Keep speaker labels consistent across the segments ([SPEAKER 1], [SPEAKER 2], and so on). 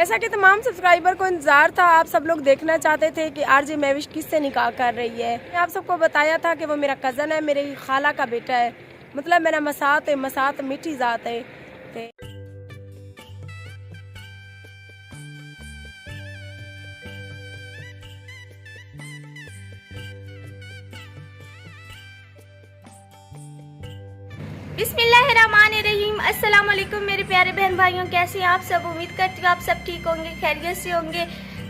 [SPEAKER 1] जैसा कि तमाम सब्सक्राइबर को इंतजार था, आप सब लोग देखना चाहते थे कि आरजे महविश किससे निकाह कर रही है। मैं आप सबको बताया था कि वो मेरा कज़न है, मेरी खाला का बेटा है, मतलब मेरा मसात है, मसात मीठी ज़ात है।
[SPEAKER 2] बिस्मिल्लाहिर्रहमानिर्रहीम। अस्सलाम वालेकुम मेरे प्यारे बहन भाइयों, कैसे हैं आप सब। उम्मीद करती हूँ आप सब ठीक होंगे, खैरियत से होंगे।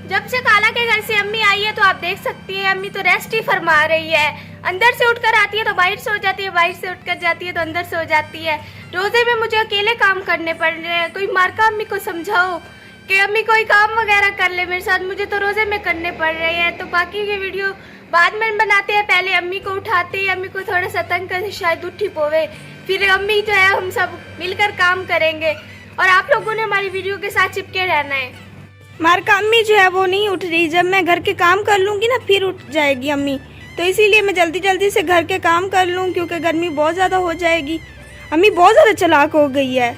[SPEAKER 2] जब से खाला के घर से अम्मी आई है तो आप देख सकती हैं अम्मी तो रेस्ट ही फरमा रही है। अंदर से उठकर आती है तो बाहर से हो जाती है, बाहर से उठकर जाती है तो अंदर से हो जाती है। रोजे में मुझे अकेले काम करने पड़ रहे हैं। कोई मार्का अम्मी को समझाओ कि अम्मी कोई काम वगैरह कर ले मेरे साथ, मुझे तो रोजे में करने पड़ रहे हैं। तो बाकी के वीडियो बाद में बनाते हैं, पहले अम्मी को उठाते हैं, अम्मी को थोड़ा सा तंग कर शायद उठी पोवे, फिर अम्मी जो है हम सब मिलकर काम करेंगे और आप लोगों ने हमारी वीडियो के साथ चिपके रहना है।
[SPEAKER 3] मारका अम्मी जो है वो नहीं उठ रही, जब मैं घर के काम कर लूँगी ना फिर उठ जाएगी अम्मी, तो इसीलिए मैं जल्दी जल्दी से घर के काम कर लूँ क्योंकि गर्मी बहुत ज़्यादा हो जाएगी। अम्मी बहुत ज़्यादा चालाक हो गई है।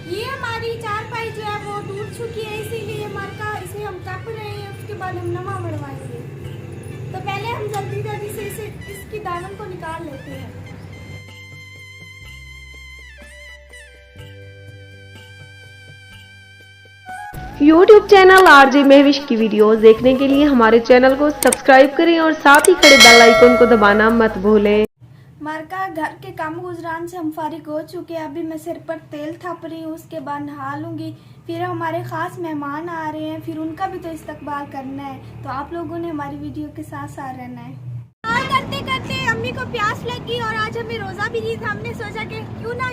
[SPEAKER 2] ये हमारी चारपाई जो है वो टूट चुकी है, इसीलिए मार्का इसे हम काट रहे हैं, उसके बाद हम नमा बनवाएंगे। तो पहले हम जल्दी जल्दी से इसकी दामन को निकाल लेते हैं।
[SPEAKER 1] यूट्यूब चैनल आरजे महविश की वीडियोस देखने के लिए हमारे चैनल को सब्सक्राइब करें और साथ ही खड़े बेल आइकन को दबाना मत भूलें।
[SPEAKER 2] मार्का घर के काम गुजरान से हम फारिग हो चुके हैं। अभी मैं सिर पर तेल थप रही हूँ, उसके बाद नहा लूँगी। फिर हमारे ख़ास मेहमान आ रहे हैं, फिर उनका भी तो इस्तकबाल करना है, तो आप लोगों ने हमारी वीडियो के साथ साथ रहना है। और करते करते अम्मी को प्यास लगी और आज हमें रोज़ा भी दी था। हमने सोचा कि क्यों ना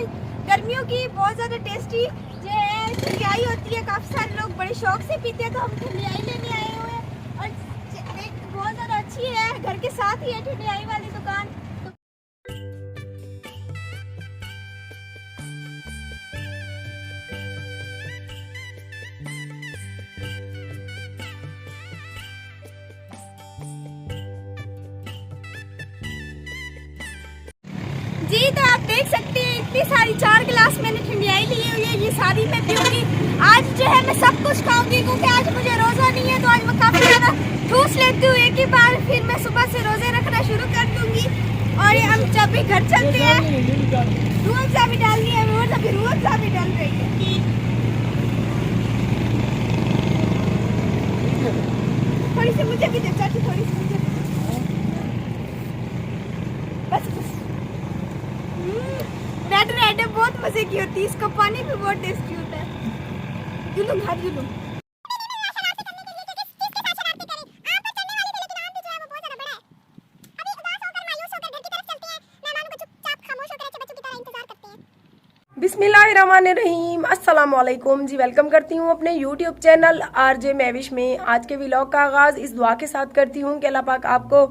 [SPEAKER 2] गर्मियों की बहुत ज़्यादा टेस्टी जो है ठंडियाई होती है, काफ़ी सारे लोग बड़े शौक से पीते हैं, तो हम ठंडियाई लेने आए हुए हैं और बहुत ज़्यादा अच्छी है, घर के साथ ही है ठंडियाई वाली दुकान। जी तो आप देख सकते हैं इतनी सारी 4 गिलास मैंने ठंडियाई ली हुई है, ये सारी मैं पीऊंगी। आज जो है मैं सब कुछ खाऊंगी क्योंकि आज मुझे रोज़ा नहीं है, तो आज मैं काफ़ी ज़्यादा ठूस लेती हूँ एक ही बार, फिर मैं सुबह से रोज़े रखना शुरू कर दूंगी। और ये हम जब भी घर चलते हैं रूह अफ़ज़ा भी डालनी है, रूह अफ़ज़ा भी डाल रही है। थोड़ी सी मुझे भी दे चाची, थोड़ी सी मुझे बस रेड रेड है, बहुत मजे की होती है, इसका पानी भी बहुत टेस्टी होता है। जुलूम हाथ जुलूम
[SPEAKER 1] बिस्मिल्लाहिर्रहमानिर्रहीम। अस्सलाम वालेकुम जी, वेलकम करती हूँ अपने यूट्यूब चैनल आरजे महविश में। आज के व्लॉग का आगाज़ इस दुआ के साथ करती हूँ कि अल्लाह पाक आपको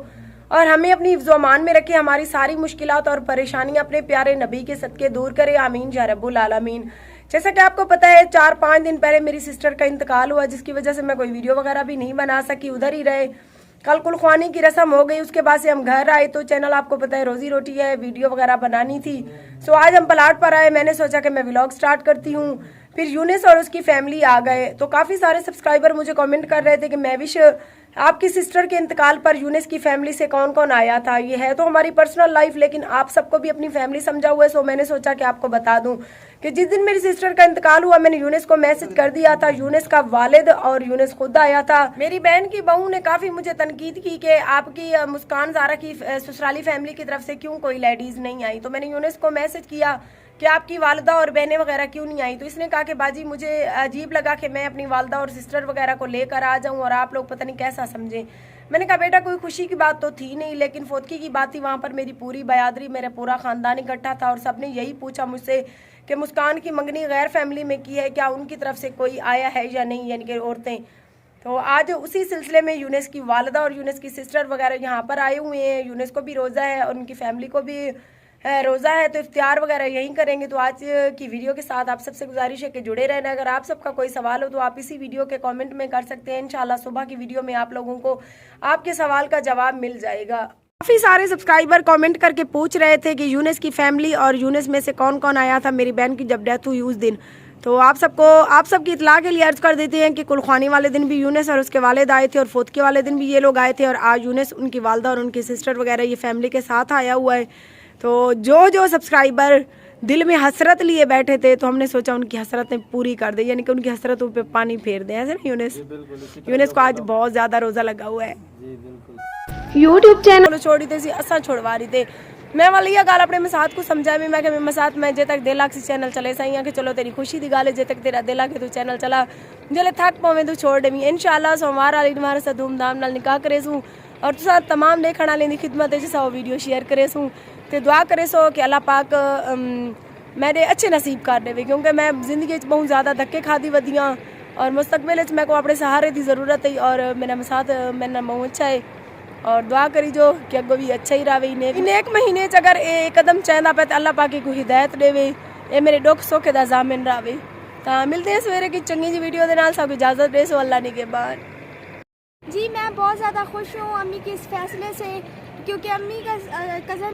[SPEAKER 1] और हमें अपनी हिफ्ज़-ओ-अमान में रखे, हमारी सारी मुश्किलात और परेशानियाँ अपने प्यारे नबी के सदके दूर करे, आमीन या रब्बुल आलमीन। जैसा कि आपको पता है 4-5 दिन पहले मेरी सिस्टर का इंतकाल हुआ, जिसकी वजह से मैं कोई वीडियो वगैरह भी नहीं बना सकी, उधर ही रहे। कल कुलख्वानी की रस्म हो गई, उसके बाद से हम घर आए, तो चैनल आपको पता है रोजी रोटी है, वीडियो वगैरह बनानी थी। सो आज हम प्लाट पर आए, मैंने सोचा कि मैं व्लॉग स्टार्ट करती हूँ। फिर यूनिस और उसकी फैमिली आ गए, तो काफ़ी सारे सब्सक्राइबर मुझे कमेंट कर रहे थे कि महविश आपकी सिस्टर के इंतकाल पर यूनिस की फैमिली से कौन कौन आया था। ये है तो हमारी पर्सनल लाइफ, लेकिन आप सबको भी अपनी फैमिली समझा हुआ है, सो मैंने सोचा कि आपको बता दूं कि जिस दिन मेरी सिस्टर का इंतकाल हुआ मैंने यूनिस को मैसेज कर दिया था। यूनिस का वालिद और यूनिस खुद आया था। मेरी बहन की बहू ने काफ़ी मुझे तनकीद की कि आपकी मुस्कान ज़ारा की ससुराली फैमिली की तरफ से क्यों कोई लेडीज़ नहीं आई। तो मैंने यूनिस को मैसेज किया कि आपकी वालदा और बहनें वगैरह क्यों नहीं आई। तो इसने कहा कि बाजी मुझे अजीब लगा कि मैं अपनी वालदा और सिस्टर वगैरह को लेकर आ जाऊं और आप लोग पता नहीं कैसा समझें। मैंने कहा बेटा कोई खुशी की बात तो थी नहीं, लेकिन फोतकी की बात थी। वहाँ पर मेरी पूरी बयादरी, मेरा पूरा ख़ानदान इकट्ठा था और सब ने यही पूछा मुझसे कि मुस्कान की मंगनी गैर फैमिली में की है क्या, उनकी तरफ से कोई आया है या नहीं, यानी कि औरतें। तो आज उसी सिलसिले में यूनिस की वालिदा और यूनिस की सिस्टर वगैरह यहाँ पर आए हुए हैं। यूनिस को भी रोज़ा है और उनकी फैमिली को भी रोज़ा है, तो इफ्तियार वगैरह यहीं करेंगे। तो आज की वीडियो के साथ आप सबसे गुजारिश है कि जुड़े रहना। अगर आप सबका कोई सवाल हो तो आप इसी वीडियो के कमेंट में कर सकते हैं। इंशाल्लाह सुबह की वीडियो में आप लोगों को आपके सवाल का जवाब मिल जाएगा। काफ़ी सारे सब्सक्राइबर कमेंट करके पूछ रहे थे कि यूनिस की फैमिली और यूनिस में से कौन कौन आया था मेरी बहन की जब डेथ हुई उस दिन। तो आप सबकी इतला के लिए अर्ज़ कर देते हैं कि कुलखानी वाले दिन भी यूनिस और उसके वालिद आए थे और फोतके वाले दिन भी ये लोग आए थे, और आज यूनिस, उनकी वालदा और उनकी सिस्टर वगैरह ये फैमिली के साथ आया हुआ है। तो जो सब्सक्राइबर दिल में हसरत लिए बैठे थे तो हमने सोचा उनकी हसरतें पूरी कर दे, यानी कि उनकी हसरतों पे पानी फेर दें, ऐसे ना यूनिस। यूनिस को आज बहुत ज़्यादा रोज़ा लगा हुआ है। यूट्यूब चैनल छोड़ी थे असा छोड़वा रही थे। मैं वाली यह गाल अपने मसाद को समझा भी, मैं कि मसाद मैं जे तक दिल से चैनल चले सही कि चलो तेरी खुशी दी गाल है, जे तक तेरा दिल के तू चैनल चला, जले थक पवे तू छोड़ देवी। इंशाल्लाह सोमवार वाली तुम्हारे साथ धूमधाम नाल निकाह करे सूँ और तुसा तमाम देखने वाले की खिदमत है जिसा वो वीडियो शेयर करे सूँ तो दुआ करे सो कि अल्लाह पाक मेरे अच्छे नसीब कर देवे, क्योंकि मैं जिंदगी बहुत ज़्यादा धक्के खादी वधियाँ और मुस्तकबिल मैं को अपने सहारे की ज़रूरत है और मेरा मसाद मेरा बहुत अच्छा है। और दुआ करी जो कि अगो भी अच्छा ही रहे। इन एक महीने अगर एक कदम चाहता पे तो अल्लाह पाक को हिदायत देवे, ये मेरे दुख सुख का जामिन रहे। तो मिलते हैं सवेरे की चंगी जी वीडियो के नाल। सब इजाज़त दे सो अल्लाह ने के बाद।
[SPEAKER 2] जी मैं बहुत ज़्यादा खुश हूँ अम्मी के इस फैसले से, क्योंकि अम्मी का कज़न